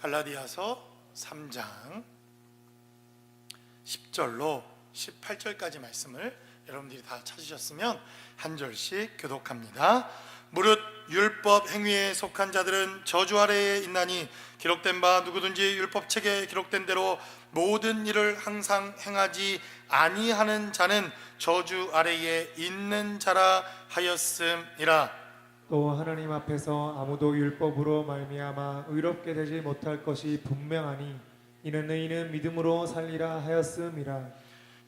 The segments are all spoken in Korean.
갈라디아서 3장 10절로 18절까지 말씀을 여러분들이 다 찾으셨으면 한 절씩 교독합니다. 무릇 율법 행위에 속한 자들은 저주 아래에 있나니 기록된 바 누구든지 율법책에 기록된 대로 모든 일을 항상 행하지 아니하는 자는 저주 아래에 있는 자라 하였음이라. 또 하나님 앞에서 아무도 율법으로 말미암아 의롭게 되지 못할 것이 분명하니 이는 의인은 믿음으로 살리라 하였음이라.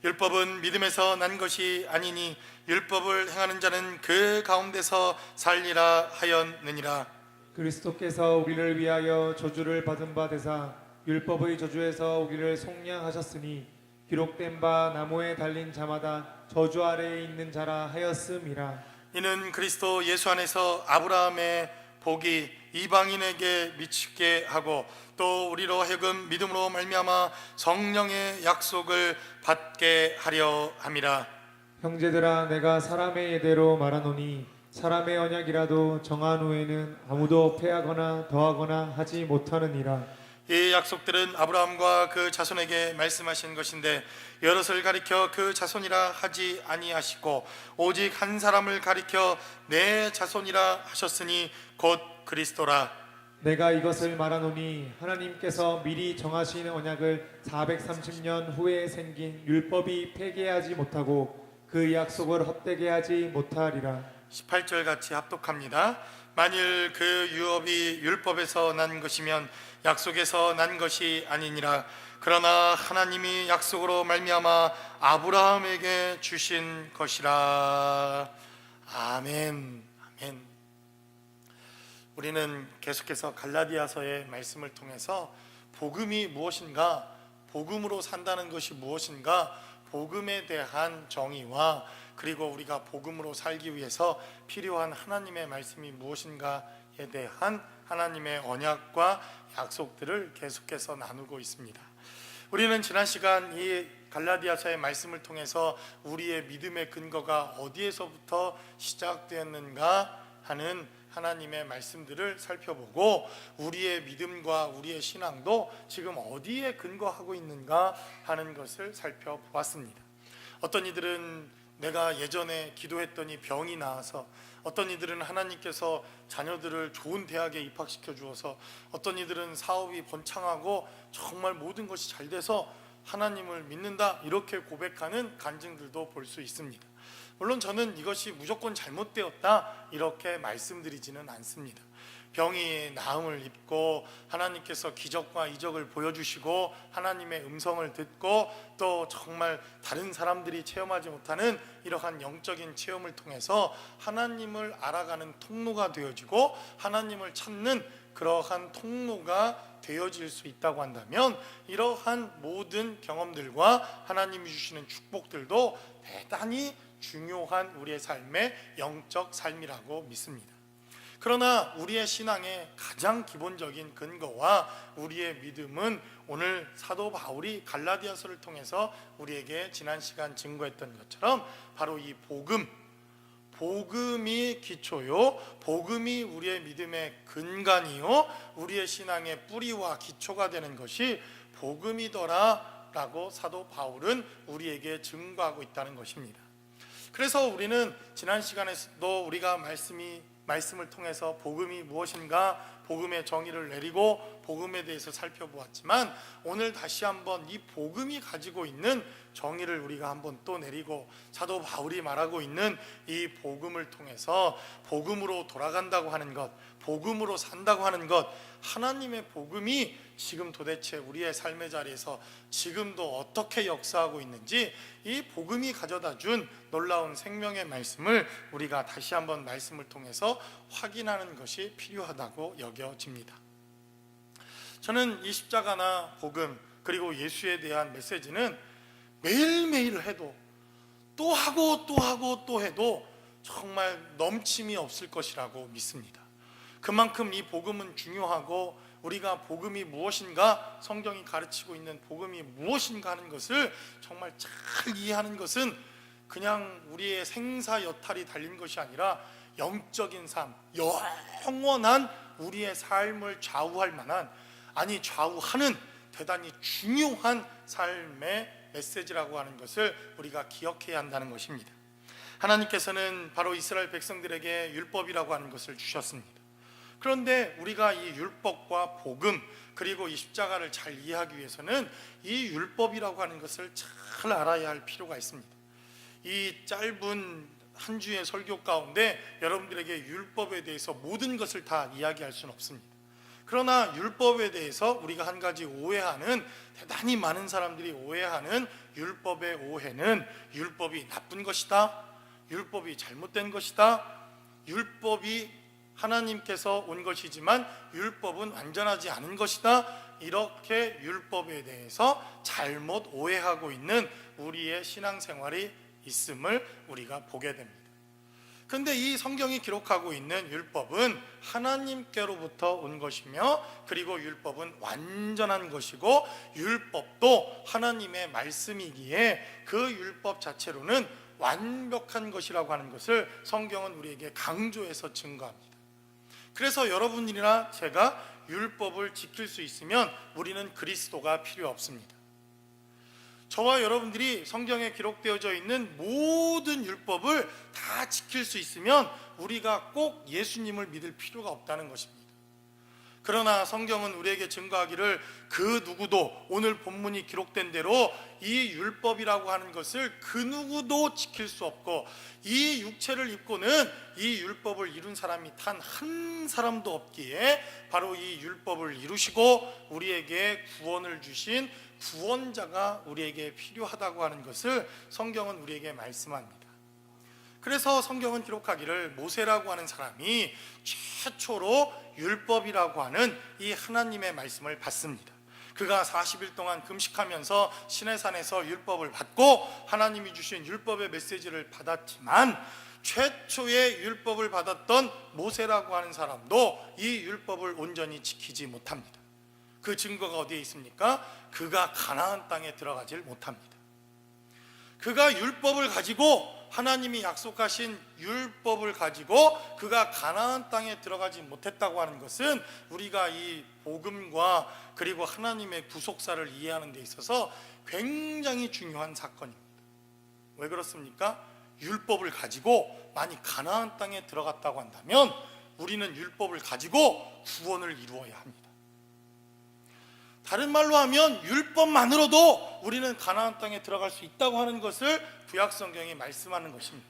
율법은 믿음에서 난 것이 아니니 율법을 행하는 자는 그 가운데서 살리라 하였느니라. 그리스도께서 우리를 위하여 저주를 받은 바 되사 율법의 저주에서 우리를 속량하셨으니 기록된 바 나무에 달린 자마다 저주 아래에 있는 자라 하였음이라. 이는 그리스도 예수 안에서 아브라함의 복이 이방인에게 미치게 하고 또 우리로 하여금 믿음으로 말미암아 성령의 약속을 받게 하려 함이라. 형제들아, 내가 사람의 예대로 말하노니 사람의 언약이라도 정한 후에는 아무도 패하거나 더하거나 하지 못하느니라. 이 약속들은 아브라함과 그 자손에게 말씀하신 것인데 여럿을 가리켜 그 자손이라 하지 아니하시고 오직 한 사람을 가리켜 내 자손이라 하셨으니 곧 그리스도라. 내가 이것을 말하노니 하나님께서 미리 정하신 언약을 430년 후에 생긴 율법이 폐기하지 못하고 그 약속을 헛되게 하지 못하리라. 18절 같이 합독합니다. 만일 그 유업이 율법에서 난 것이면 약속에서 난 것이 아니니라. 그러나 하나님이 약속으로 말미암아 아브라함에게 주신 것이라. 아멘. 아멘. 우리는 계속해서 갈라디아서의 말씀을 통해서 복음이 무엇인가, 복음으로 산다는 것이 무엇인가, 복음에 대한 정의와 그리고 우리가 복음으로 살기 위해서 필요한 하나님의 말씀이 무엇인가에 대한 하나님의 언약과 약속들을 계속해서 나누고 있습니다. 우리는 지난 시간 이 갈라디아서의 말씀을 통해서 우리의 믿음의 근거가 어디에서부터 시작되었는가 하는 하나님의 말씀들을 살펴보고 우리의 믿음과 우리의 신앙도 지금 어디에 근거하고 있는가 하는 것을 살펴보았습니다. 어떤 이들은 내가 예전에 기도했더니 병이 나아서, 어떤 이들은 하나님께서 자녀들을 좋은 대학에 입학시켜 주어서, 어떤 이들은 사업이 번창하고 정말 모든 것이 잘 돼서 하나님을 믿는다 이렇게 고백하는 간증들도 볼 수 있습니다. 물론 저는 이것이 무조건 잘못되었다 이렇게 말씀드리지는 않습니다. 병이 나음을 입고 하나님께서 기적과 이적을 보여주시고 하나님의 음성을 듣고 또 정말 다른 사람들이 체험하지 못하는 이러한 영적인 체험을 통해서 하나님을 알아가는 통로가 되어지고 하나님을 찾는 그러한 통로가 되어질 수 있다고 한다면 이러한 모든 경험들과 하나님이 주시는 축복들도 대단히 중요한 우리의 삶의 영적 삶이라고 믿습니다. 그러나 우리의 신앙의 가장 기본적인 근거와 우리의 믿음은 오늘 사도 바울이 갈라디아서를 통해서 우리에게 지난 시간 증거했던 것처럼 바로 이 복음이 기초요, 복음이 우리의 믿음의 근간이요, 우리의 신앙의 뿌리와 기초가 되는 것이 복음이더라 라고 사도 바울은 우리에게 증거하고 있다는 것입니다. 그래서 우리는 지난 시간에도 우리가 말씀을 통해서 복음이 무엇인가, 복음의 정의를 내리고 복음에 대해서 살펴보았지만 오늘 다시 한번 이 복음이 가지고 있는 정의를 우리가 한번 또 내리고 사도 바울이 말하고 있는 이 복음을 통해서 복음으로 돌아간다고 하는 것, 복음으로 산다고 하는 것, 하나님의 복음이 지금 도대체 우리의 삶의 자리에서 지금도 어떻게 역사하고 있는지 이 복음이 가져다 준 놀라운 생명의 말씀을 우리가 다시 한번 말씀을 통해서 확인하는 것이 필요하다고 여겨집니다. 저는 이 십자가나 복음 그리고 예수에 대한 메시지는 매일매일 해도 또 하고 또 하고 또 해도 정말 넘침이 없을 것이라고 믿습니다. 그만큼 이 복음은 중요하고 우리가 복음이 무엇인가, 성경이 가르치고 있는 복음이 무엇인가 하는 것을 정말 잘 이해하는 것은 그냥 우리의 생사 여탈이 달린 것이 아니라 영적인 삶, 영원한 우리의 삶을 좌우할 만한 아니 좌우하는 대단히 중요한 삶의 메시지라고 하는 것을 우리가 기억해야 한다는 것입니다. 하나님께서는 바로 이스라엘 백성들에게 율법이라고 하는 것을 주셨습니다. 그런데 우리가 이 율법과 복음 그리고 이 십자가를 잘 이해하기 위해서는 이 율법이라고 하는 것을 잘 알아야 할 필요가 있습니다. 이 짧은 한 주의 설교 가운데 여러분들에게 율법에 대해서 모든 것을 다 이야기할 수는 없습니다. 그러나 율법에 대해서 우리가 한 가지 오해하는, 대단히 많은 사람들이 오해하는 율법의 오해는 율법이 나쁜 것이다, 율법이 잘못된 것이다, 율법이 하나님께서 온 것이지만 율법은 완전하지 않은 것이다, 이렇게 율법에 대해서 잘못 오해하고 있는 우리의 신앙생활이 있음을 우리가 보게 됩니다. 근데 이 성경이 기록하고 있는 율법은 하나님께로부터 온 것이며, 그리고 율법은 완전한 것이고, 율법도 하나님의 말씀이기에 그 율법 자체로는 완벽한 것이라고 하는 것을 성경은 우리에게 강조해서 증거합니다. 그래서 여러분이나 제가 율법을 지킬 수 있으면 우리는 그리스도가 필요 없습니다. 저와 여러분들이 성경에 기록되어져 있는 모든 율법을 다 지킬 수 있으면 우리가 꼭 예수님을 믿을 필요가 없다는 것입니다. 그러나 성경은 우리에게 증거하기를 그 누구도, 오늘 본문이 기록된 대로 이 율법이라고 하는 것을 그 누구도 지킬 수 없고, 이 육체를 입고는 이 율법을 이룬 사람이 단 한 사람도 없기에 바로 이 율법을 이루시고 우리에게 구원을 주신 구원자가 우리에게 필요하다고 하는 것을 성경은 우리에게 말씀합니다. 그래서 성경은 기록하기를 모세라고 하는 사람이 최초로 율법이라고 하는 이 하나님의 말씀을 받습니다. 그가 40일 동안 금식하면서 시내산에서 율법을 받고 하나님이 주신 율법의 메시지를 받았지만, 최초의 율법을 받았던 모세라고 하는 사람도 이 율법을 온전히 지키지 못합니다. 그 증거가 어디에 있습니까? 그가 가나안 땅에 들어가질 못합니다. 그가 율법을 가지고, 하나님이 약속하신 율법을 가지고 그가 가나안 땅에 들어가지 못했다고 하는 것은 우리가 이 복음과 그리고 하나님의 구속사를 이해하는 데 있어서 굉장히 중요한 사건입니다. 왜 그렇습니까? 율법을 가지고 만약 가나안 땅에 들어갔다고 한다면 우리는 율법을 가지고 구원을 이루어야 합니다. 다른 말로 하면 율법만으로도 우리는 가나안 땅에 들어갈 수 있다고 하는 것을 구약 성경이 말씀하는 것입니다.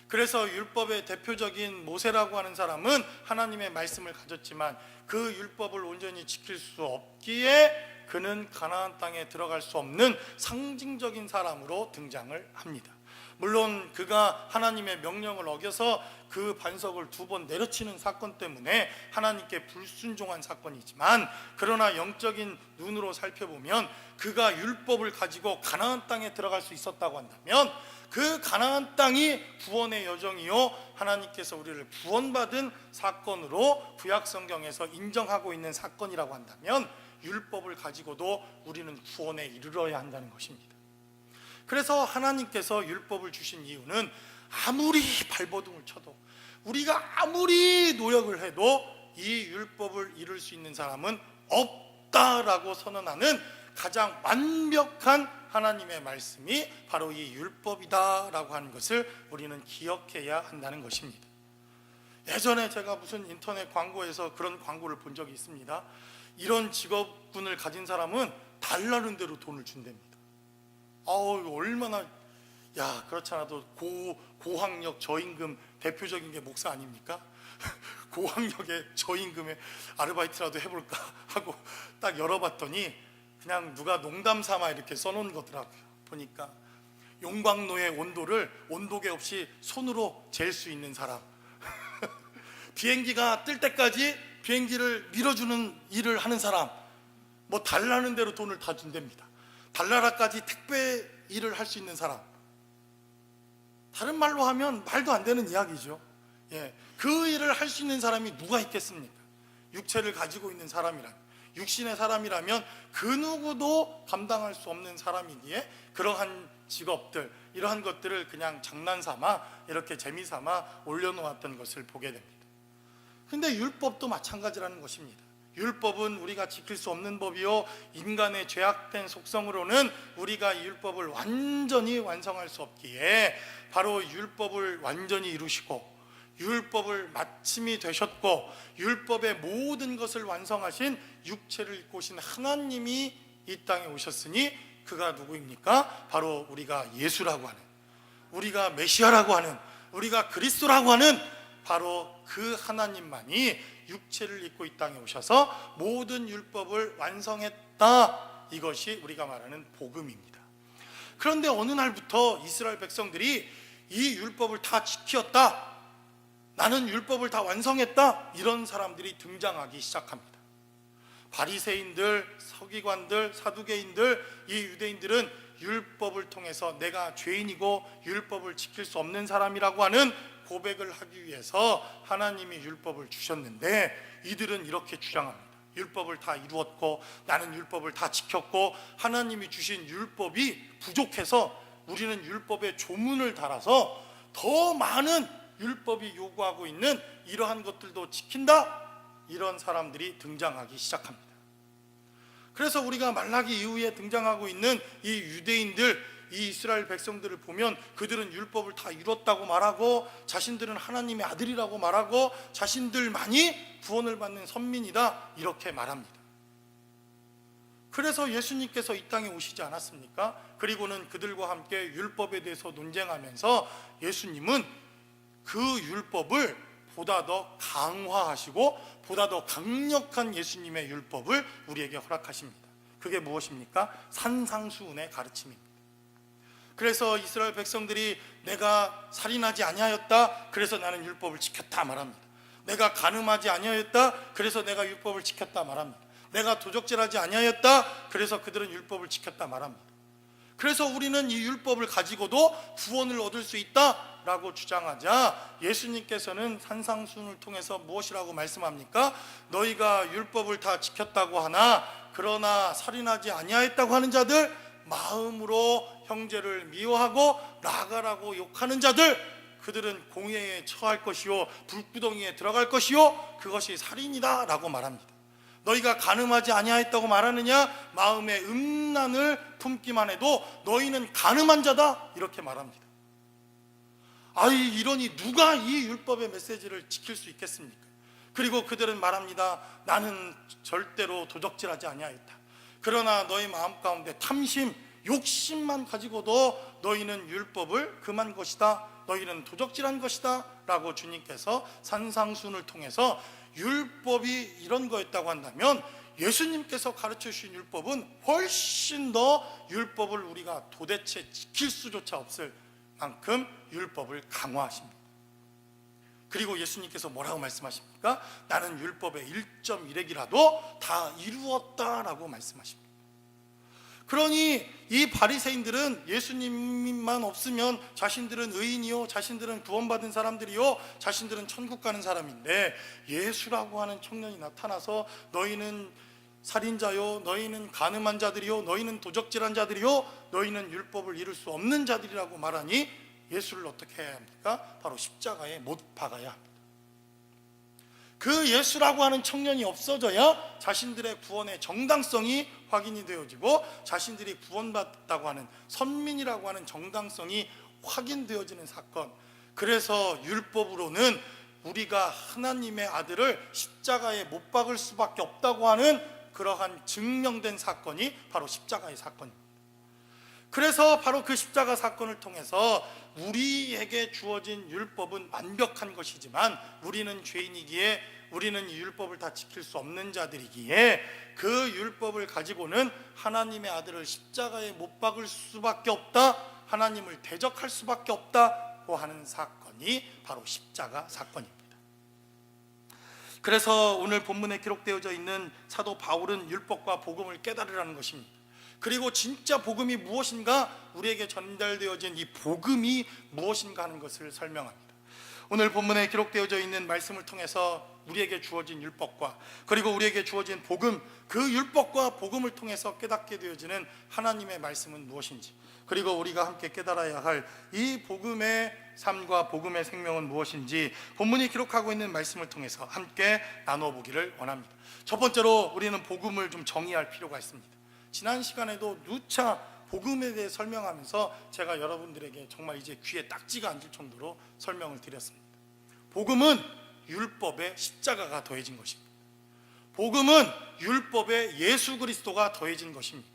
그래서 율법의 대표적인 모세라고 하는 사람은 하나님의 말씀을 가졌지만 그 율법을 온전히 지킬 수 없기에 그는 가나안 땅에 들어갈 수 없는 상징적인 사람으로 등장을 합니다. 물론 그가 하나님의 명령을 어겨서 그 반석을 2번 내려치는 사건 때문에 하나님께 불순종한 사건이지만, 그러나 영적인 눈으로 살펴보면 그가 율법을 가지고 가나안 땅에 들어갈 수 있었다고 한다면 그 가나안 땅이 구원의 여정이요, 하나님께서 우리를 구원받은 사건으로 구약 성경에서 인정하고 있는 사건이라고 한다면 율법을 가지고도 우리는 구원에 이르러야 한다는 것입니다. 그래서 하나님께서 율법을 주신 이유는 아무리 발버둥을 쳐도, 우리가 아무리 노력을 해도 이 율법을 이룰 수 있는 사람은 없다라고 선언하는 가장 완벽한 하나님의 말씀이 바로 이 율법이다라고 하는 것을 우리는 기억해야 한다는 것입니다. 예전에 제가 무슨 인터넷 광고에서 그런 광고를 본 적이 있습니다. 이런 직업군을 가진 사람은 달라는 대로 돈을 준답니다. 얼마나, 그렇잖아도 고학력 저임금 대표적인 게 목사 아닙니까? 고학력의 저임금에 아르바이트라도 해볼까 하고 딱 열어봤더니 그냥 누가 농담 삼아 이렇게 써놓은 거더라고요. 보니까 용광로의 온도를 온도계 없이 손으로 잴 수 있는 사람, 비행기가 뜰 때까지 비행기를 밀어주는 일을 하는 사람, 뭐 달라는 대로 돈을 다 준답니다. 달나라까지 택배 일을 할 수 있는 사람, 다른 말로 하면 말도 안 되는 이야기죠. 그 일을 할 수 있는 사람이 누가 있겠습니까? 육체를 가지고 있는 사람이라면, 육신의 사람이라면 그 누구도 감당할 수 없는 사람이기에 그러한 직업들, 이러한 것들을 그냥 장난삼아 이렇게 재미삼아 올려놓았던 것을 보게 됩니다. 근데 율법도 마찬가지라는 것입니다. 율법은 우리가 지킬 수 없는 법이요, 인간의 죄악된 속성으로는 우리가 이 율법을 완전히 완성할 수 없기에 바로 율법을 완전히 이루시고 율법을 마침이 되셨고 율법의 모든 것을 완성하신 육체를 입고 오신 하나님이 이 땅에 오셨으니 그가 누구입니까? 바로 우리가 예수라고 하는, 우리가 메시아라고 하는, 우리가 그리스도라고 하는 바로 그 하나님만이 육체를 입고 이 땅에 오셔서 모든 율법을 완성했다. 이것이 우리가 말하는 복음입니다. 그런데 어느 날부터 이스라엘 백성들이 이 율법을 다 지켰다, 나는 율법을 다 완성했다, 이런 사람들이 등장하기 시작합니다. 바리새인들, 서기관들, 사두개인들, 이 유대인들은 율법을 통해서 내가 죄인이고 율법을 지킬 수 없는 사람이라고 하는 고백을 하기 위해서 하나님이 율법을 주셨는데, 이들은 이렇게 주장합니다. 율법을 다 이루었고 나는 율법을 다 지켰고 하나님이 주신 율법이 부족해서 우리는 율법에 조문을 달아서 더 많은 율법이 요구하고 있는 이러한 것들도 지킨다, 이런 사람들이 등장하기 시작합니다. 그래서 우리가 말라기 이후에 등장하고 있는 이 유대인들, 이 이스라엘 백성들을 보면 그들은 율법을 다 이뤘다고 말하고 자신들은 하나님의 아들이라고 말하고 자신들만이 구원을 받는 선민이다, 이렇게 말합니다. 그래서 예수님께서 이 땅에 오시지 않았습니까? 그리고는 그들과 함께 율법에 대해서 논쟁하면서 예수님은 그 율법을 보다 더 강화하시고 보다 더 강력한 예수님의 율법을 우리에게 허락하십니다. 그게 무엇입니까? 산상수훈의 가르침입니다. 그래서 이스라엘 백성들이 내가 살인하지 아니하였다, 그래서 나는 율법을 지켰다 말합니다. 내가 간음하지 아니하였다, 그래서 내가 율법을 지켰다 말합니다. 내가 도적질하지 아니하였다, 그래서 그들은 율법을 지켰다 말합니다. 그래서 우리는 이 율법을 가지고도 구원을 얻을 수 있다라고 주장하자 예수님께서는 산상수훈을 통해서 무엇이라고 말씀합니까? 너희가 율법을 다 지켰다고 하나 그러나 살인하지 아니하였다고 하는 자들, 마음으로 형제를 미워하고 나가라고 욕하는 자들, 그들은 공회에 처할 것이요 불구덩이에 들어갈 것이요 그것이 살인이다 라고 말합니다. 너희가 간음하지 아니하였다고 말하느냐? 마음의 음란을 품기만 해도 너희는 간음한 자다, 이렇게 말합니다. 이러니 누가 이 율법의 메시지를 지킬 수 있겠습니까? 그리고 그들은 말합니다. 나는 절대로 도적질하지 아니하였다. 그러나 너희 마음 가운데 탐심, 욕심만 가지고도 너희는 율법을 금한 것이다, 너희는 도적질한 것이다 라고 주님께서 산상수훈을 통해서 율법이 이런 거였다고 한다면 예수님께서 가르쳐 주신 율법은 훨씬 더 율법을 우리가 도대체 지킬 수조차 없을 만큼 율법을 강화하십니다. 그리고 예수님께서 뭐라고 말씀하십니까? 나는 율법의 1.1핵이라도 다 이루었다라고 말씀하십니다. 그러니 이 바리새인들은 예수님만 없으면 자신들은 의인이요, 자신들은 구원받은 사람들이요, 자신들은 천국 가는 사람인데 예수라고 하는 청년이 나타나서 너희는 살인자요, 너희는 간음한 자들이요, 너희는 도적질한 자들이요, 너희는 율법을 이룰 수 없는 자들이라고 말하니 예수를 어떻게 해야 합니까? 바로 십자가에 못 박아야 합니다. 그 예수라고 하는 청년이 없어져야 자신들의 구원의 정당성이 확인이 되어지고 자신들이 구원받았다고 하는 선민이라고 하는 정당성이 확인되어지는 사건. 그래서 율법으로는 우리가 하나님의 아들을 십자가에 못 박을 수밖에 없다고 하는 그러한 증명된 사건이 바로 십자가의 사건입니다. 그래서 바로 그 십자가 사건을 통해서 우리에게 주어진 율법은 완벽한 것이지만 우리는 죄인이기에, 우리는 이 율법을 다 지킬 수 없는 자들이기에 그 율법을 가지고는 하나님의 아들을 십자가에 못 박을 수밖에 없다, 하나님을 대적할 수밖에 없다고 하는 사건이 바로 십자가 사건입니다. 그래서 오늘 본문에 기록되어져 있는 사도 바울은 율법과 복음을 깨달으라는 것입니다. 그리고 진짜 복음이 무엇인가, 우리에게 전달되어진 이 복음이 무엇인가 하는 것을 설명합니다. 오늘 본문에 기록되어져 있는 말씀을 통해서 우리에게 주어진 율법과 그리고 우리에게 주어진 복음, 그 율법과 복음을 통해서 깨닫게 되어지는 하나님의 말씀은 무엇인지, 그리고 우리가 함께 깨달아야 할 이 복음의 삶과 복음의 생명은 무엇인지 본문이 기록하고 있는 말씀을 통해서 함께 나눠보기를 원합니다. 첫 번째로 우리는 복음을 좀 정의할 필요가 있습니다. 지난 시간에도 누차 복음에 대해 설명하면서 제가 여러분들에게 정말 이제 귀에 딱지가 앉을 정도로 설명을 드렸습니다. 복음은 율법에 십자가가 더해진 것입니다. 복음은 율법에 예수 그리스도가 더해진 것입니다.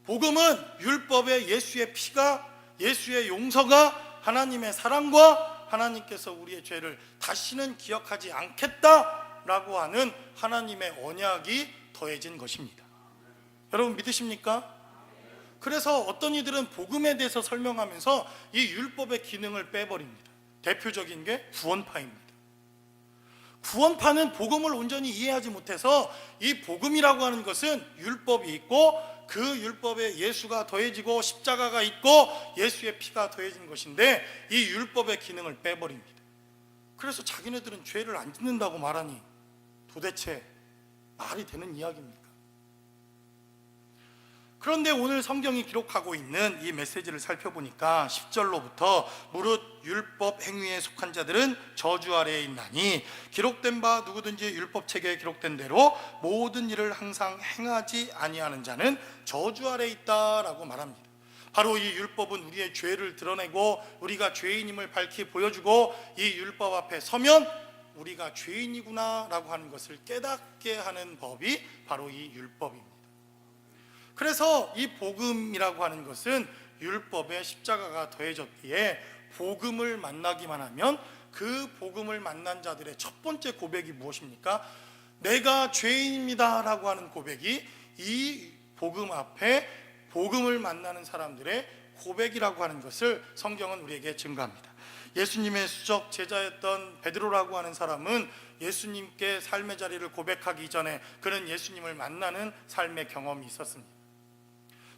복음은 율법에 예수의 피가, 예수의 용서가, 하나님의 사랑과 하나님께서 우리의 죄를 다시는 기억하지 않겠다라고 하는 하나님의 언약이 더해진 것입니다. 여러분 믿으십니까? 그래서 어떤 이들은 복음에 대해서 설명하면서 이 율법의 기능을 빼버립니다. 대표적인 게 구원파입니다. 구원파는 복음을 온전히 이해하지 못해서 이 복음이라고 하는 것은 율법이 있고 그 율법에 예수가 더해지고 십자가가 있고 예수의 피가 더해진 것인데 이 율법의 기능을 빼버립니다. 그래서 자기네들은 죄를 안 짓는다고 말하니 도대체 말이 되는 이야기입니까? 그런데 오늘 성경이 기록하고 있는 이 메시지를 살펴보니까 10절로부터 무릇 율법 행위에 속한 자들은 저주 아래에 있나니 기록된 바 누구든지 율법책에 기록된 대로 모든 일을 항상 행하지 아니하는 자는 저주 아래에 있다라고 말합니다. 바로 이 율법은 우리의 죄를 드러내고 우리가 죄인임을 밝히 보여주고 이 율법 앞에 서면 우리가 죄인이구나 라고 하는 것을 깨닫게 하는 법이 바로 이 율법입니다. 그래서 이 복음이라고 하는 것은 율법에 십자가가 더해졌기에 복음을 만나기만 하면 그 복음을 만난 자들의 첫 번째 고백이 무엇입니까? 내가 죄인입니다 라고 하는 고백이 이 복음 앞에 복음을 만나는 사람들의 고백이라고 하는 것을 성경은 우리에게 증거합니다. 예수님의 수적 제자였던 베드로라고 하는 사람은 예수님께 삶의 자리를 고백하기 전에 그는 예수님을 만나는 삶의 경험이 있었습니다.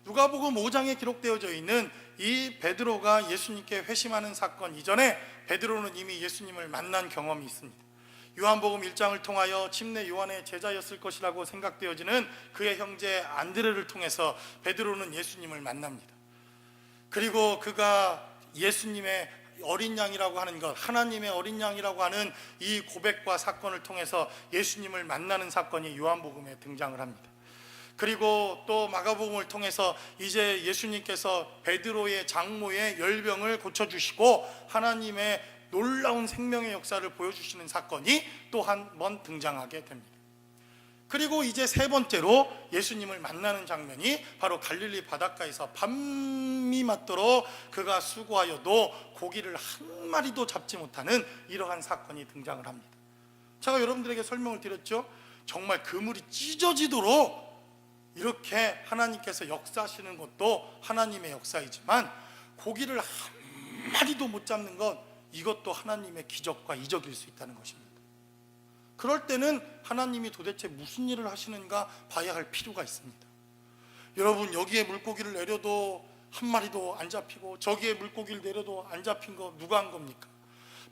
누가복음 5장에 기록되어져 있는 이 베드로가 예수님께 회심하는 사건 이전에 베드로는 이미 예수님을 만난 경험이 있습니다. 요한복음 1장을 통하여 침례 요한의 제자였을 것이라고 생각되어지는 그의 형제 안드레를 통해서 베드로는 예수님을 만납니다. 그리고 그가 예수님의 어린 양이라고 하는 것, 하나님의 어린 양이라고 하는 이 고백과 사건을 통해서 예수님을 만나는 사건이 요한복음에 등장을 합니다. 그리고 또 마가복음을 통해서 이제 예수님께서 베드로의 장모의 열병을 고쳐주시고 하나님의 놀라운 생명의 역사를 보여주시는 사건이 또 한 번 등장하게 됩니다. 그리고 이제 세 번째로 예수님을 만나는 장면이 바로 갈릴리 바닷가에서 밤이 맞도록 그가 수고하여도 고기를 한 마리도 잡지 못하는 이러한 사건이 등장을 합니다. 제가 여러분들에게 설명을 드렸죠. 정말 그물이 찢어지도록 이렇게 하나님께서 역사하시는 것도 하나님의 역사이지만 고기를 한 마리도 못 잡는 것, 이것도 하나님의 기적과 이적일 수 있다는 것입니다. 그럴 때는 하나님이 도대체 무슨 일을 하시는가 봐야 할 필요가 있습니다. 여러분, 여기에 물고기를 내려도 한 마리도 안 잡히고 저기에 물고기를 내려도 안 잡힌 거 누가 한 겁니까?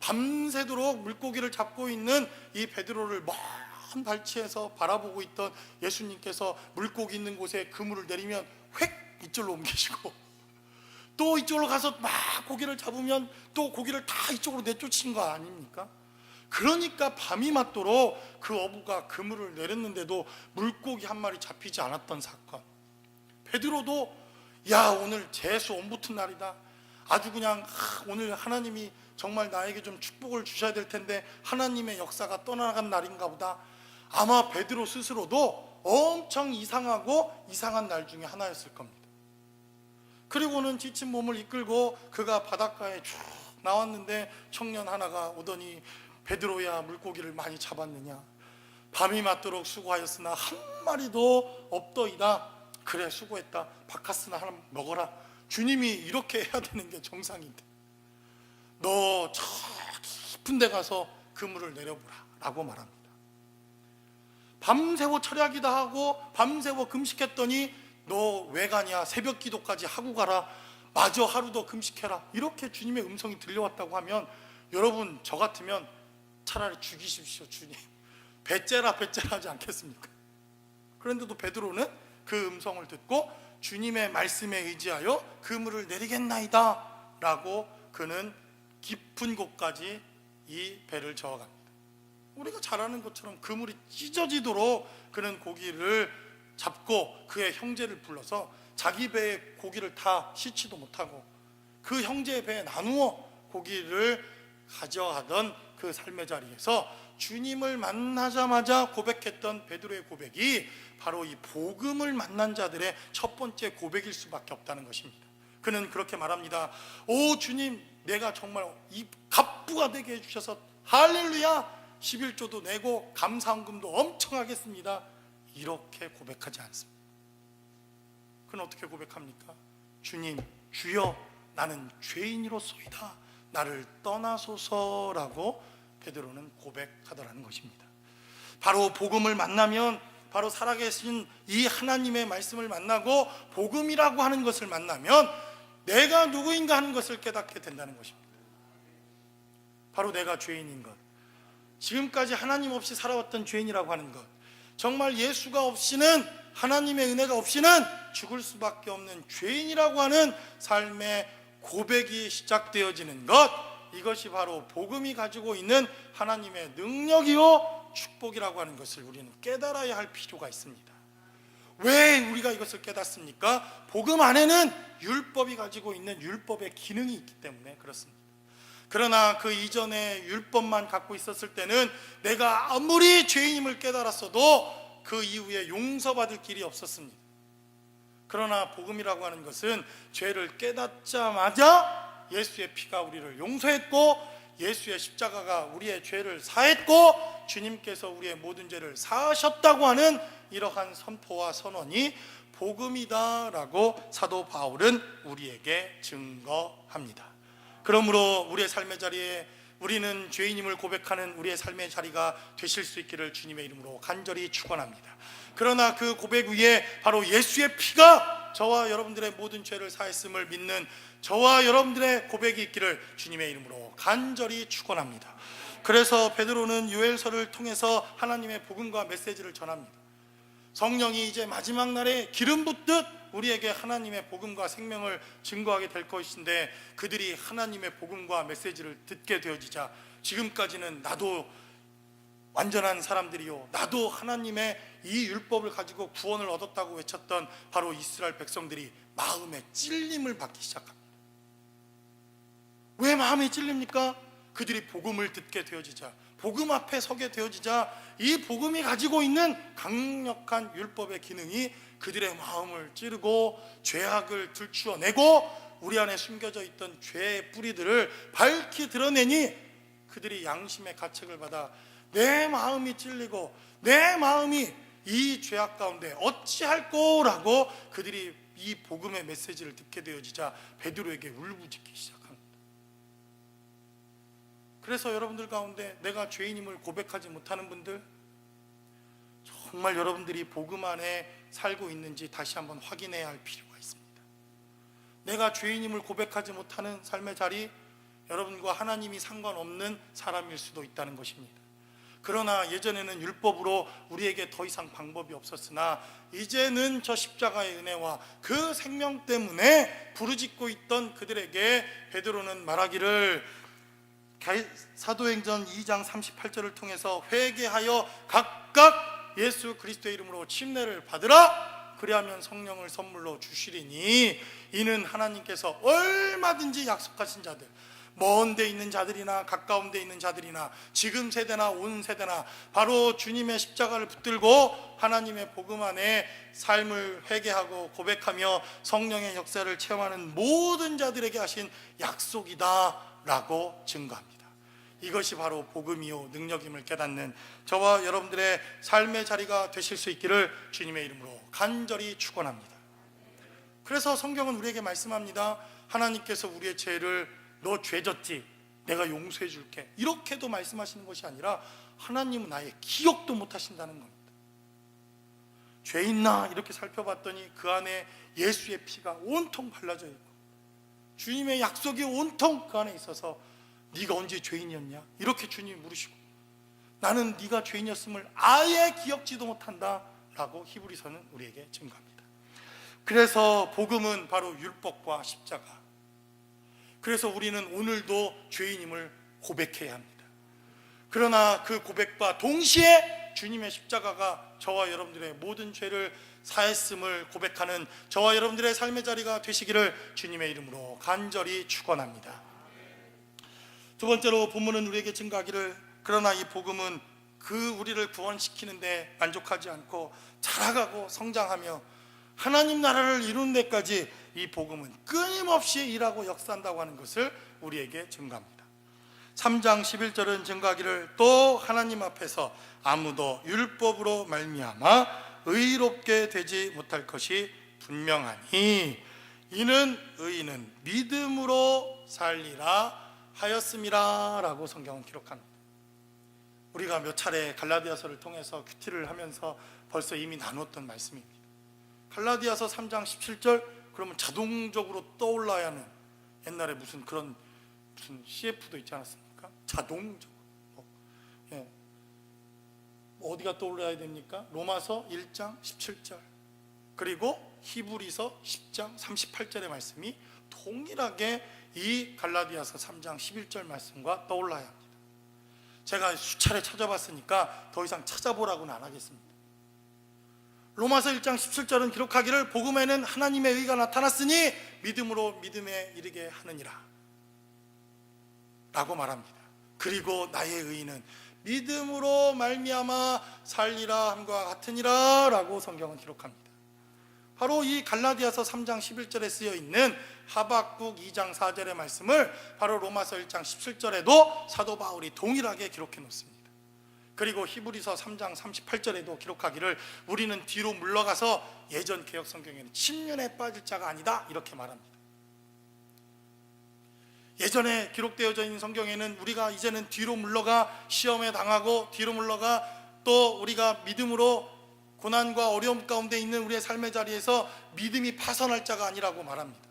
밤새도록 물고기를 잡고 있는 이 베드로를 먼 발치에서 바라보고 있던 예수님께서 물고기 있는 곳에 그물을 내리면 획 이쪽으로 옮기시고 또 이쪽으로 가서 막 고기를 잡으면 또 고기를 다 이쪽으로 내쫓으신 거 아닙니까? 그러니까 밤이 맞도록 그 어부가 그물을 내렸는데도 물고기 한 마리 잡히지 않았던 사건. 베드로도 야, 오늘 재수 온 붙은 날이다. 아주 그냥 오늘 하나님이 정말 나에게 좀 축복을 주셔야 될 텐데 하나님의 역사가 떠나간 날인가 보다. 아마 베드로 스스로도 엄청 이상하고 이상한 날 중에 하나였을 겁니다. 그리고는 지친 몸을 이끌고 그가 바닷가에 쭉 나왔는데 청년 하나가 오더니 베드로야, 물고기를 많이 잡았느냐? 밤이 맞도록 수고하였으나 한 마리도 없더이다. 그래, 수고했다. 바카스나 하나 먹어라. 주님이 이렇게 해야 되는 게 정상인데 너 저 깊은 데 가서 그물을 내려보라 라고 말합니다. 밤새워 철야기다 하고 밤새워 금식했더니 너 왜 가냐? 새벽 기도까지 하고 가라. 마저 하루 더 금식해라. 이렇게 주님의 음성이 들려왔다고 하면 여러분, 저 같으면 차라리 죽이십시오, 주님. 배째라 하지 않겠습니까? 그런데도 베드로는 그 음성을 듣고 주님의 말씀에 의지하여 그물을 내리겠나이다 라고 그는 깊은 곳까지 이 배를 저어갑니다. 우리가 잘 아는 것처럼 그물이 찢어지도록 그는 고기를 잡고 그의 형제를 불러서 자기 배에 고기를 다 싣지도 못하고 그 형제의 배에 나누어 고기를 가져가던 그 삶의 자리에서 주님을 만나자마자 고백했던 베드로의 고백이 바로 이 복음을 만난 자들의 첫 번째 고백일 수밖에 없다는 것입니다. 그는 그렇게 말합니다. 오 주님, 내가 정말 이 갑부가 되게 해주셔서 할렐루야, 11조도 내고 감사헌금도 엄청 하겠습니다. 이렇게 고백하지 않습니다. 그는 어떻게 고백합니까? 주님, 주여, 나는 죄인이로소이다, 나를 떠나소서라고 베드로는 고백하더라는 것입니다. 바로 복음을 만나면, 바로 살아계신 이 하나님의 말씀을 만나고 복음이라고 하는 것을 만나면 내가 누구인가 하는 것을 깨닫게 된다는 것입니다. 바로 내가 죄인인 것, 지금까지 하나님 없이 살아왔던 죄인이라고 하는 것, 정말 예수가 없이는, 하나님의 은혜가 없이는 죽을 수밖에 없는 죄인이라고 하는 삶의 고백이 시작되어지는 것, 이것이 바로 복음이 가지고 있는 하나님의 능력이요 축복이라고 하는 것을 우리는 깨달아야 할 필요가 있습니다. 왜 우리가 이것을 깨닫습니까? 복음 안에는 율법이 가지고 있는 율법의 기능이 있기 때문에 그렇습니다. 그러나 그 이전에 율법만 갖고 있었을 때는 내가 아무리 죄인임을 깨달았어도 그 이후에 용서받을 길이 없었습니다. 그러나 복음이라고 하는 것은 죄를 깨닫자마자 예수의 피가 우리를 용서했고 예수의 십자가가 우리의 죄를 사했고 주님께서 우리의 모든 죄를 사하셨다고 하는 이러한 선포와 선언이 복음이다라고 사도 바울은 우리에게 증거합니다. 그러므로 우리의 삶의 자리에 우리는 죄인임을 고백하는 우리의 삶의 자리가 되실 수 있기를 주님의 이름으로 간절히 축원합니다. 그러나 그 고백 위에 바로 예수의 피가 저와 여러분들의 모든 죄를 사했음을 믿는 저와 여러분들의 고백이 있기를 주님의 이름으로 간절히 축원합니다. 그래서 베드로는 요엘서를 통해서 하나님의 복음과 메시지를 전합니다. 성령이 이제 마지막 날에 기름 붓듯 우리에게 하나님의 복음과 생명을 증거하게 될 것인데, 그들이 하나님의 복음과 메시지를 듣게 되어지자 지금까지는 나도 완전한 사람들이요, 나도 하나님의 이 율법을 가지고 구원을 얻었다고 외쳤던 바로 이스라엘 백성들이 마음에 찔림을 받기 시작합니다. 왜 마음에 찔립니까? 그들이 복음을 듣게 되어지자, 복음 앞에 서게 되어지자 이 복음이 가지고 있는 강력한 율법의 기능이 그들의 마음을 찌르고 죄악을 들추어내고 우리 안에 숨겨져 있던 죄의 뿌리들을 밝히 드러내니 그들이 양심의 가책을 받아 내 마음이 찔리고 내 마음이 이 죄악 가운데 어찌할꼬라고 그들이 이 복음의 메시지를 듣게 되어지자 베드로에게 울부짖기 시작합니다. 그래서 여러분들 가운데 내가 죄인임을 고백하지 못하는 분들, 정말 여러분들이 복음 안에 살고 있는지 다시 한번 확인해야 할 필요가 있습니다. 내가 죄인임을 고백하지 못하는 삶의 자리, 여러분과 하나님이 상관없는 사람일 수도 있다는 것입니다. 그러나 예전에는 율법으로 우리에게 더 이상 방법이 없었으나 이제는 저 십자가의 은혜와 그 생명 때문에 부르짖고 있던 그들에게 베드로는 말하기를, 사도행전 2장 38절을 통해서 회개하여 각각 예수 그리스도의 이름으로 침례를 받으라, 그리하면 성령을 선물로 주시리니 이는 하나님께서 얼마든지 약속하신 자들, 먼 데 있는 자들이나 가까운 데 있는 자들이나 지금 세대나 온 세대나 바로 주님의 십자가를 붙들고 하나님의 복음 안에 삶을 회개하고 고백하며 성령의 역사를 체험하는 모든 자들에게 하신 약속이다 라고 증거합니다. 이것이 바로 복음이요 능력임을 깨닫는 저와 여러분들의 삶의 자리가 되실 수 있기를 주님의 이름으로 간절히 축원합니다. 그래서 성경은 우리에게 말씀합니다. 하나님께서 우리의 죄를 너 죄졌지? 내가 용서해 줄게, 이렇게도 말씀하시는 것이 아니라 하나님은 아예 기억도 못 하신다는 겁니다. 죄 있나? 이렇게 살펴봤더니 그 안에 예수의 피가 온통 발라져 있고 주님의 약속이 온통 그 안에 있어서 네가 언제 죄인이었냐? 이렇게 주님이 물으시고, 나는 네가 죄인이었음을 아예 기억지도 못한다 라고 히브리서는 우리에게 증거합니다. 그래서 복음은 바로 율법과 십자가, 그래서 우리는 오늘도 죄인임을 고백해야 합니다. 그러나 그 고백과 동시에 주님의 십자가가 저와 여러분들의 모든 죄를 사했음을 고백하는 저와 여러분들의 삶의 자리가 되시기를 주님의 이름으로 간절히 축원합니다. 두 번째로 본문은 우리에게 증거하기를, 그러나 이 복음은 그 우리를 구원시키는데 만족하지 않고 자라가고 성장하며 하나님 나라를 이루는 데까지 이 복음은 끊임없이 일하고 역사한다고 하는 것을 우리에게 증거합니다. 3장 11절은 증거하기를, 또 하나님 앞에서 아무도 율법으로 말미암아 의롭게 되지 못할 것이 분명하니 이는 의인은 믿음으로 살리라 하였음이라 라고 성경은 기록합니다. 우리가 몇 차례 갈라디아서를 통해서 큐티를 하면서 벌써 이미 나눴던 말씀입니다. 갈라디아서 3장 17절 그러면 자동적으로 떠올라야 하는, 옛날에 무슨 CF도 있지 않았습니까? 자동적으로 어디가 떠올라야 됩니까? 로마서 1장 17절 그리고 히브리서 10장 38절의 말씀이 동일하게 이 갈라디아서 3장 11절 말씀과 떠올라야 합니다. 제가 수차례 찾아봤으니까 더 이상 찾아보라고는 안 하겠습니다. 로마서 1장 17절은 기록하기를, 복음에는 하나님의 의가 나타났으니 믿음으로 믿음에 이르게 하느니라 라고 말합니다. 그리고 나의 의는 믿음으로 말미암아 살리라 함과 같으니라 라고 성경은 기록합니다. 바로 이 갈라디아서 3장 11절에 쓰여 있는 하박국 2장 4절의 말씀을 바로 로마서 1장 17절에도 사도 바울이 동일하게 기록해 놓습니다. 그리고 히브리서 3장 38절에도 기록하기를, 우리는 뒤로 물러가서 예전 개역 성경에는 침륜에 빠질 자가 아니다 이렇게 말합니다. 예전에 기록되어져 있는 성경에는 우리가 이제는 뒤로 물러가 시험에 당하고 뒤로 물러가 또 우리가 믿음으로 고난과 어려움 가운데 있는 우리의 삶의 자리에서 믿음이 파선할 자가 아니라고 말합니다.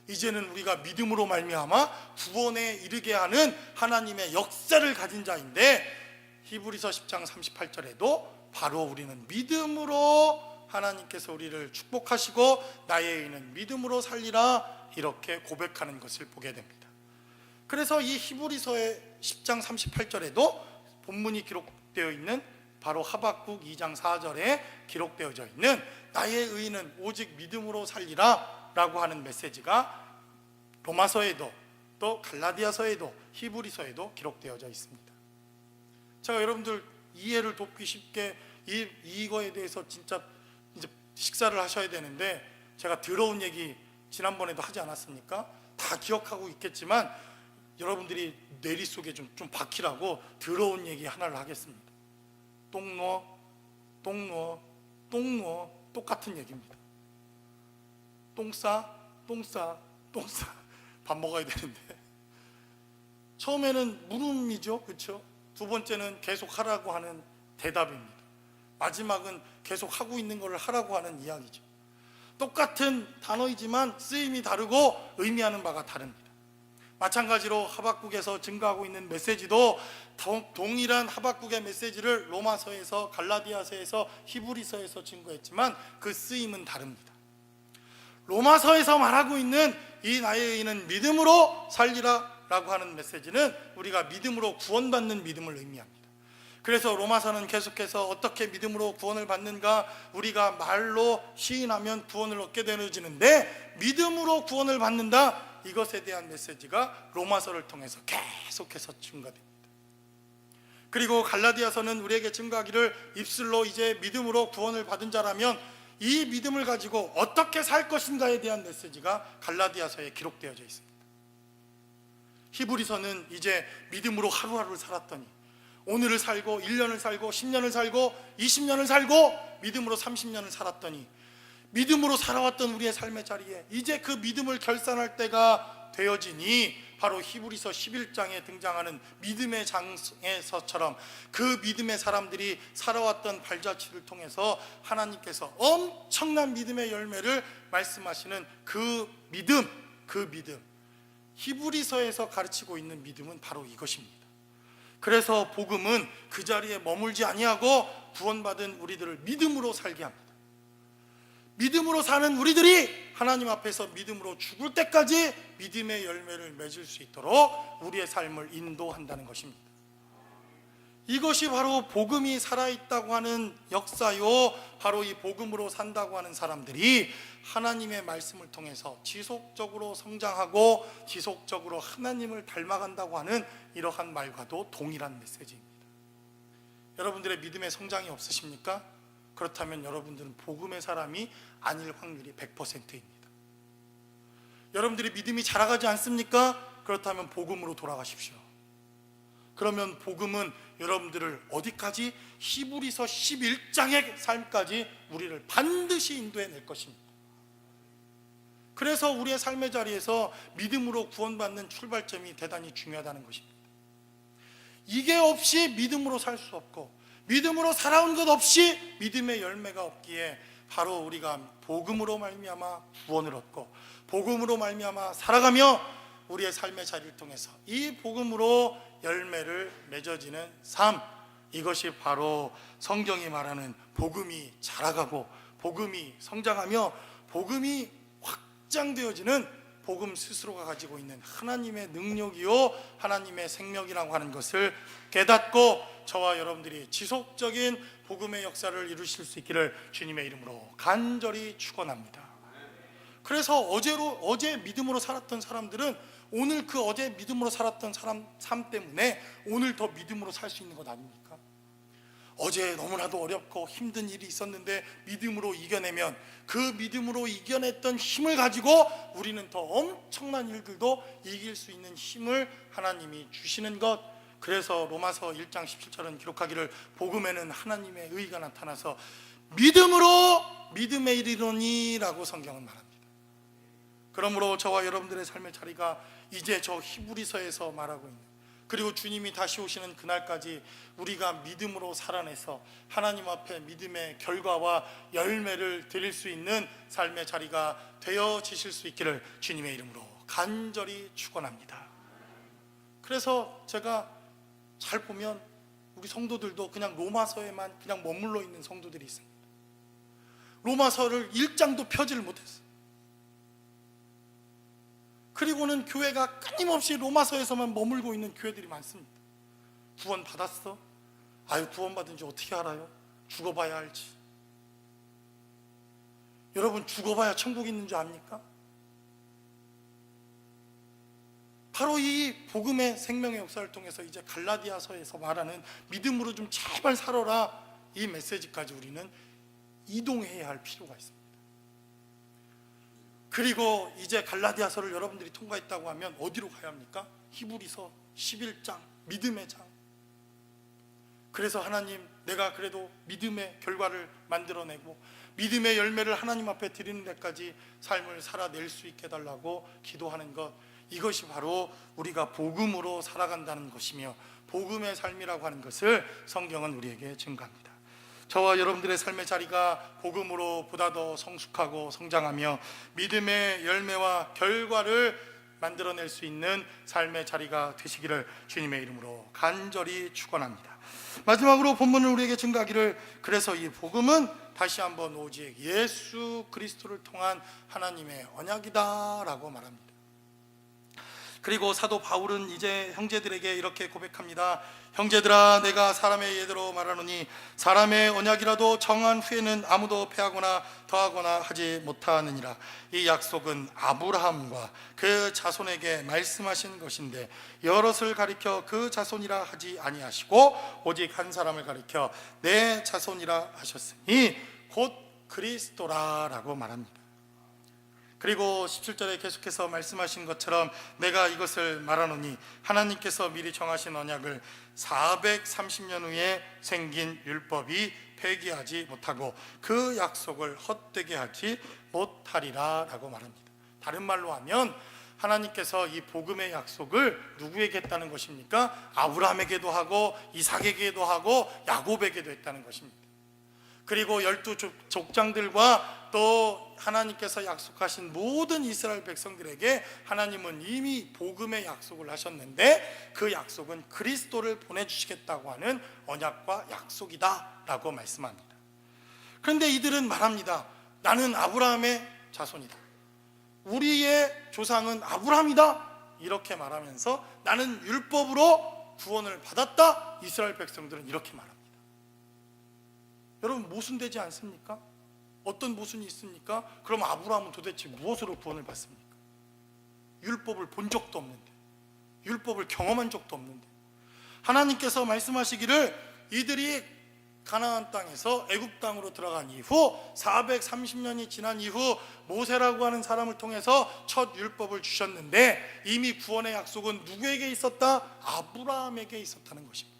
이제는 우리가 믿음으로 말미암아 구원에 이르게 하는 하나님의 역사를 가진 자인데, 히브리서 10장 38절에도 바로 우리는 믿음으로 하나님께서 우리를 축복하시고 나의 의는 믿음으로 살리라 이렇게 고백하는 것을 보게 됩니다. 그래서 이 히브리서의 10장 38절에도 본문이 기록되어 있는 바로 하박국 2장 4절에 기록되어져 있는 나의 의는 오직 믿음으로 살리라 라고 하는 메시지가 로마서에도 또 갈라디아서에도 히브리서에도 기록되어져 있습니다. 제가 여러분들 이해를 돕기 쉽게 이거에 대해서 진짜 이제 식사를 하셔야 되는데, 제가 더러운 얘기 지난번에도 하지 않았습니까? 다 기억하고 있겠지만 여러분들이 뇌리 속에 좀 박히라고 더러운 얘기 하나를 하겠습니다. 똥 누워 똑같은 얘기입니다. 똥 싸 밥 먹어야 되는데, 처음에는 물음이죠, 그렇죠? 두 번째는 계속 하라고 하는 대답입니다. 마지막은 계속 하고 있는 것을 하라고 하는 이야기죠. 똑같은 단어이지만 쓰임이 다르고 의미하는 바가 다릅니다. 마찬가지로 하박국에서 증거하고 있는 메시지도 동일한 하박국의 메시지를 로마서에서, 갈라디아서에서, 히브리서에서 증거했지만 그 쓰임은 다릅니다. 로마서에서 말하고 있는 이 나의 의는 믿음으로 살리라 라고 하는 메시지는 우리가 믿음으로 구원받는 믿음을 의미합니다. 그래서 로마서는 계속해서 어떻게 믿음으로 구원을 받는가, 우리가 말로 시인하면 구원을 얻게 되어지는데 믿음으로 구원을 받는다, 이것에 대한 메시지가 로마서를 통해서 계속해서 증거됩니다. 그리고 갈라디아서는 우리에게 증거하기를, 입술로 이제 믿음으로 구원을 받은 자라면 이 믿음을 가지고 어떻게 살 것인가에 대한 메시지가 갈라디아서에 기록되어져 있습니다. 히브리서는 이제 믿음으로 하루하루를 살았더니, 오늘을 살고 1년을 살고 10년을 살고 20년을 살고 믿음으로 30년을 살았더니, 믿음으로 살아왔던 우리의 삶의 자리에 이제 그 믿음을 결산할 때가 되어지니, 바로 히브리서 11장에 등장하는 믿음의 장에서처럼 그 믿음의 사람들이 살아왔던 발자취를 통해서 하나님께서 엄청난 믿음의 열매를 말씀하시는 그 믿음, 히브리서에서 가르치고 있는 믿음은 바로 이것입니다. 그래서 복음은 그 자리에 머물지 아니하고 구원받은 우리들을 믿음으로 살게 합니다. 믿음으로 사는 우리들이 하나님 앞에서 믿음으로 죽을 때까지 믿음의 열매를 맺을 수 있도록 우리의 삶을 인도한다는 것입니다. 이것이 바로 복음이 살아있다고 하는 역사요, 바로 이 복음으로 산다고 하는 사람들이 하나님의 말씀을 통해서 지속적으로 성장하고 지속적으로 하나님을 닮아간다고 하는 이러한 말과도 동일한 메시지입니다. 여러분들의 믿음의 성장이 없으십니까? 그렇다면 여러분들은 복음의 사람이 아닐 확률이 100%입니다. 여러분들이 믿음이 자라가지 않습니까? 그렇다면 복음으로 돌아가십시오. 그러면 복음은 여러분들을 어디까지? 히브리서 11장의 삶까지 우리를 반드시 인도해낼 것입니다. 그래서 우리의 삶의 자리에서 믿음으로 구원받는 출발점이 대단히 중요하다는 것입니다. 이게 없이 믿음으로 살 수 없고, 믿음으로 살아온 것 없이 믿음의 열매가 없기에 바로 우리가 복음으로 말미암아 구원을 얻고 복음으로 말미암아 살아가며 우리의 삶의 자리를 통해서 이 복음으로 열매를 맺어지는 삶, 이것이 바로 성경이 말하는 복음이 자라가고 복음이 성장하며 복음이 확장되어지는 복음 스스로가 가지고 있는 하나님의 능력이요 하나님의 생명이라고 하는 것을 깨닫고 저와 여러분들이 지속적인 복음의 역사를 이루실 수 있기를 주님의 이름으로 간절히 축원합니다. 그래서 어제 믿음으로 살았던 사람들은 오늘 그 어제 믿음으로 살았던 사람 삶 때문에 오늘 더 믿음으로 살 수 있는 것 아닙니까? 어제 너무나도 어렵고 힘든 일이 있었는데 믿음으로 이겨내면 그 믿음으로 이겨냈던 힘을 가지고 우리는 더 엄청난 일들도 이길 수 있는 힘을 하나님이 주시는 것. 그래서 로마서 1장 17절은 기록하기를 복음에는 하나님의 의가 나타나서 믿음으로 믿음에 이르노니라고 성경은 말합니다. 그러므로 저와 여러분들의 삶의 자리가 이제 저 히브리서에서 말하고 있는, 그리고 주님이 다시 오시는 그날까지 우리가 믿음으로 살아내서 하나님 앞에 믿음의 결과와 열매를 드릴 수 있는 삶의 자리가 되어지실 수 있기를 주님의 이름으로 간절히 축원합니다. 그래서 제가 잘 보면 우리 성도들도 그냥 로마서에만 그냥 머물러 있는 성도들이 있습니다. 로마서를 1장도 펴지를 못했어요. 그리고는 교회가 끊임없이 로마서에서만 머물고 있는 교회들이 많습니다. 구원 받았어? 아유, 구원 받은지 어떻게 알아요? 죽어봐야 알지. 여러분, 죽어봐야 천국 있는 줄 압니까? 바로 이 복음의 생명의 역사를 통해서 이제 갈라디아서에서 말하는 믿음으로 좀 제발 살아라, 이 메시지까지 우리는 이동해야 할 필요가 있습니다. 그리고 이제 갈라디아서를 여러분들이 통과했다고 하면 어디로 가야 합니까? 히브리서 11장, 믿음의 장. 그래서 하나님, 내가 그래도 믿음의 결과를 만들어내고 믿음의 열매를 하나님 앞에 드리는 데까지 삶을 살아낼 수 있게 해달라고 기도하는 것, 이것이 바로 우리가 복음으로 살아간다는 것이며 복음의 삶이라고 하는 것을 성경은 우리에게 증거합니다. 저와 여러분들의 삶의 자리가 복음으로 보다 더 성숙하고 성장하며 믿음의 열매와 결과를 만들어낼 수 있는 삶의 자리가 되시기를 주님의 이름으로 간절히 축원합니다. 마지막으로 본문을 우리에게 증거하기를, 그래서 이 복음은 다시 한번 오직 예수 그리스도를 통한 하나님의 언약이다라고 말합니다. 그리고 사도 바울은 이제 형제들에게 이렇게 고백합니다. 형제들아, 내가 사람의 예대로 말하노니 사람의 언약이라도 정한 후에는 아무도 패하거나 더하거나 하지 못하느니라. 이 약속은 아브라함과 그 자손에게 말씀하신 것인데 여럿을 가리켜 그 자손이라 하지 아니하시고 오직 한 사람을 가리켜 내 자손이라 하셨으니 곧 그리스도라라고 말합니다. 그리고 17절에 계속해서 말씀하신 것처럼 내가 이것을 말하노니 하나님께서 미리 정하신 언약을 430년 후에 생긴 율법이 폐기하지 못하고 그 약속을 헛되게 하지 못하리라 라고 말합니다. 다른 말로 하면 하나님께서 이 복음의 약속을 누구에게 했다는 것입니까? 아브라함에게도 하고 이삭에게도 하고 야곱에게도 했다는 것입니다. 그리고 12 족장들과 또 하나님께서 약속하신 모든 이스라엘 백성들에게 하나님은 이미 복음의 약속을 하셨는데 그 약속은 그리스도를 보내주시겠다고 하는 언약과 약속이다 라고 말씀합니다. 그런데 이들은 말합니다. 나는 아브라함의 자손이다, 우리의 조상은 아브라함이다, 이렇게 말하면서 나는 율법으로 구원을 받았다, 이스라엘 백성들은 이렇게 말합니다. 여러분, 모순되지 않습니까? 어떤 모순이 있습니까? 그럼 아브라함은 도대체 무엇으로 구원을 받습니까? 율법을 본 적도 없는데, 율법을 경험한 적도 없는데, 하나님께서 말씀하시기를 이들이 가나안 땅에서 애굽 땅으로 들어간 이후 430년이 지난 이후 모세라고 하는 사람을 통해서 첫 율법을 주셨는데 이미 구원의 약속은 누구에게 있었다? 아브라함에게 있었다는 것입니다.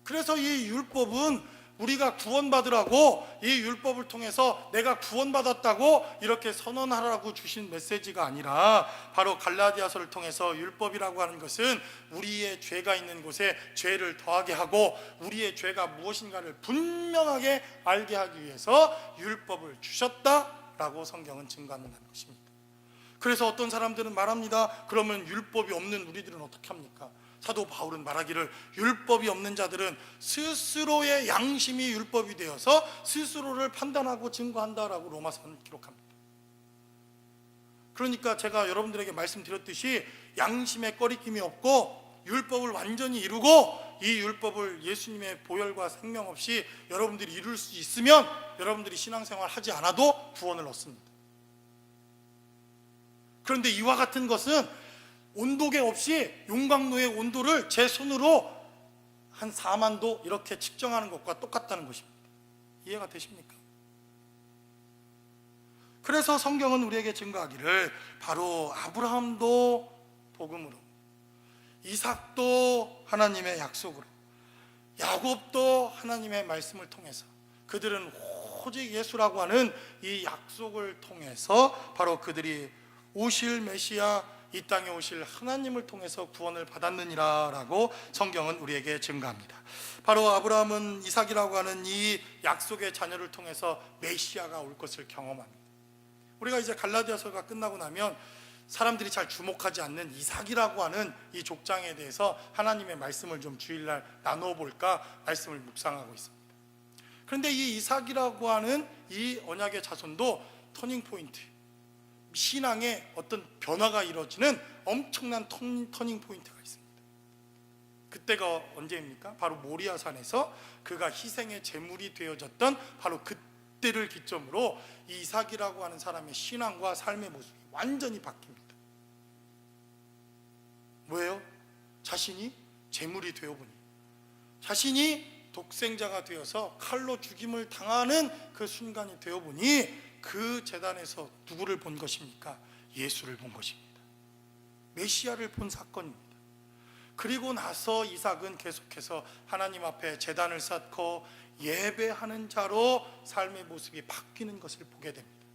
그래서 이 율법은 우리가 구원받으라고, 이 율법을 통해서 내가 구원받았다고 이렇게 선언하라고 주신 메시지가 아니라, 바로 갈라디아서를 통해서 율법이라고 하는 것은 우리의 죄가 있는 곳에 죄를 더하게 하고 우리의 죄가 무엇인가를 분명하게 알게 하기 위해서 율법을 주셨다라고 성경은 증거하는 것입니다. 그래서 어떤 사람들은 말합니다. 그러면 율법이 없는 우리들은 어떻게 합니까? 사도 바울은 말하기를 율법이 없는 자들은 스스로의 양심이 율법이 되어서 스스로를 판단하고 증거한다라고 로마서는 기록합니다. 그러니까 제가 여러분들에게 말씀드렸듯이 양심에 꺼리낌이 없고 율법을 완전히 이루고 이 율법을 예수님의 보혈과 생명 없이 여러분들이 이룰 수 있으면 여러분들이 신앙생활 하지 않아도 구원을 얻습니다. 그런데 이와 같은 것은 온도계 없이 용광로의 온도를 제 손으로 한 4만 도 이렇게 측정하는 것과 똑같다는 것입니다. 이해가 되십니까? 그래서 성경은 우리에게 증거하기를 바로 아브라함도 복음으로, 이삭도 하나님의 약속으로, 야곱도 하나님의 말씀을 통해서, 그들은 오직 예수라고 하는 이 약속을 통해서 바로 그들이 오실 메시아, 이 땅에 오실 하나님을 통해서 구원을 받았느니라 라고 성경은 우리에게 증거합니다. 바로 아브라함은 이삭이라고 하는 이 약속의 자녀를 통해서 메시아가 올 것을 경험합니다. 우리가 이제 갈라디아서가 끝나고 나면 사람들이 잘 주목하지 않는 이삭이라고 하는 이 족장에 대해서 하나님의 말씀을 좀 주일날 나누어 볼까 말씀을 묵상하고 있습니다. 그런데 이 이삭이라고 하는 이 언약의 자손도 터닝 포인트, 신앙에 어떤 변화가 이루어지는 엄청난 터닝 포인트가 있습니다. 그때가 언제입니까? 바로 모리아산에서 그가 희생의 제물이 되어졌던 바로 그때를 기점으로 이삭이라고 하는 사람의 신앙과 삶의 모습이 완전히 바뀝니다. 왜요? 자신이 제물이 되어보니, 자신이 독생자가 되어서 칼로 죽임을 당하는 그 순간이 되어보니 그 제단에서 누구를 본 것입니까? 예수를 본 것입니다. 메시아를 본 사건입니다. 그리고 나서 이삭은 계속해서 하나님 앞에 제단을 쌓고 예배하는 자로 삶의 모습이 바뀌는 것을 보게 됩니다.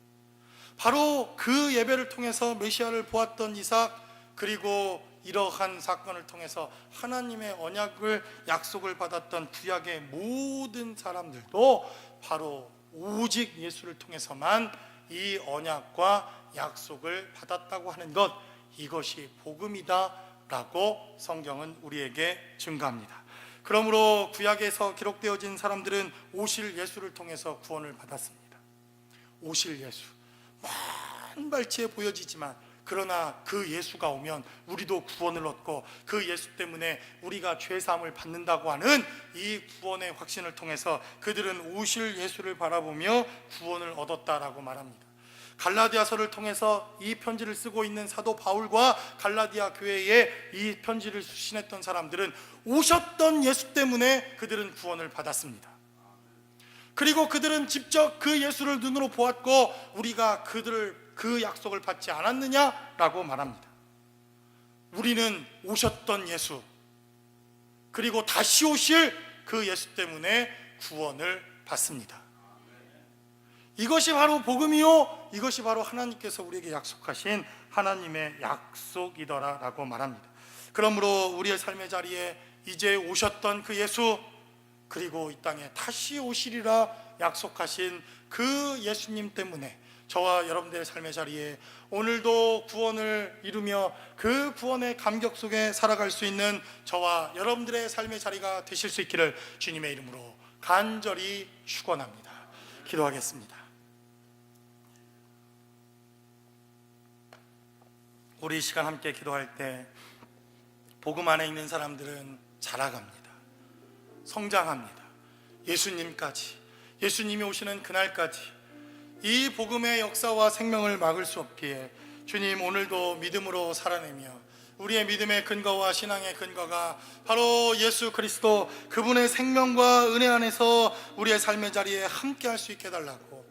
바로 그 예배를 통해서 메시아를 보았던 이삭, 그리고 이러한 사건을 통해서 하나님의 언약을, 약속을 받았던 구약의 모든 사람들도 바로 오직 예수를 통해서만 이 언약과 약속을 받았다고 하는 것, 이것이 복음이다 라고 성경은 우리에게 증거합니다. 그러므로 구약에서 기록되어진 사람들은 오실 예수를 통해서 구원을 받았습니다. 오실 예수, 먼 발치에 보여지지만 그러나 그 예수가 오면 우리도 구원을 얻고 그 예수 때문에 우리가 죄사함을 받는다고 하는 이 구원의 확신을 통해서 그들은 오실 예수를 바라보며 구원을 얻었다라고 말합니다. 갈라디아서를 통해서 이 편지를 쓰고 있는 사도 바울과 갈라디아 교회에 이 편지를 수신했던 사람들은 오셨던 예수 때문에 그들은 구원을 받았습니다. 그리고 그들은 직접 그 예수를 눈으로 보았고 우리가 그 약속을 받지 않았느냐라고 말합니다. 우리는 오셨던 예수, 그리고 다시 오실 그 예수 때문에 구원을 받습니다. 이것이 바로 복음이요, 이것이 바로 하나님께서 우리에게 약속하신 하나님의 약속이더라라고 말합니다. 그러므로 우리의 삶의 자리에 이제 오셨던 그 예수, 그리고 이 땅에 다시 오시리라 약속하신 그 예수님 때문에 저와 여러분들의 삶의 자리에 오늘도 구원을 이루며 그 구원의 감격 속에 살아갈 수 있는 저와 여러분들의 삶의 자리가 되실 수 있기를 주님의 이름으로 간절히 축원합니다. 기도하겠습니다. 우리 이 시간 함께 기도할 때 복음 안에 있는 사람들은 자라갑니다. 성장합니다. 예수님까지, 예수님이 오시는 그날까지 이 복음의 역사와 생명을 막을 수 없기에 주님, 오늘도 믿음으로 살아내며 우리의 믿음의 근거와 신앙의 근거가 바로 예수 그리스도, 그분의 생명과 은혜 안에서 우리의 삶의 자리에 함께 할 수 있게 해달라고,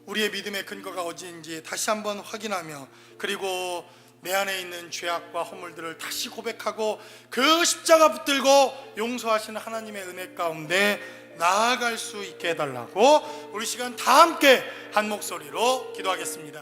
우리의 믿음의 근거가 어디인지 다시 한번 확인하며, 그리고 내 안에 있는 죄악과 허물들을 다시 고백하고 그 십자가 붙들고 용서하시는 하나님의 은혜 가운데 나아갈 수 있게 해달라고 우리 시간 다 함께 한 목소리로 기도하겠습니다.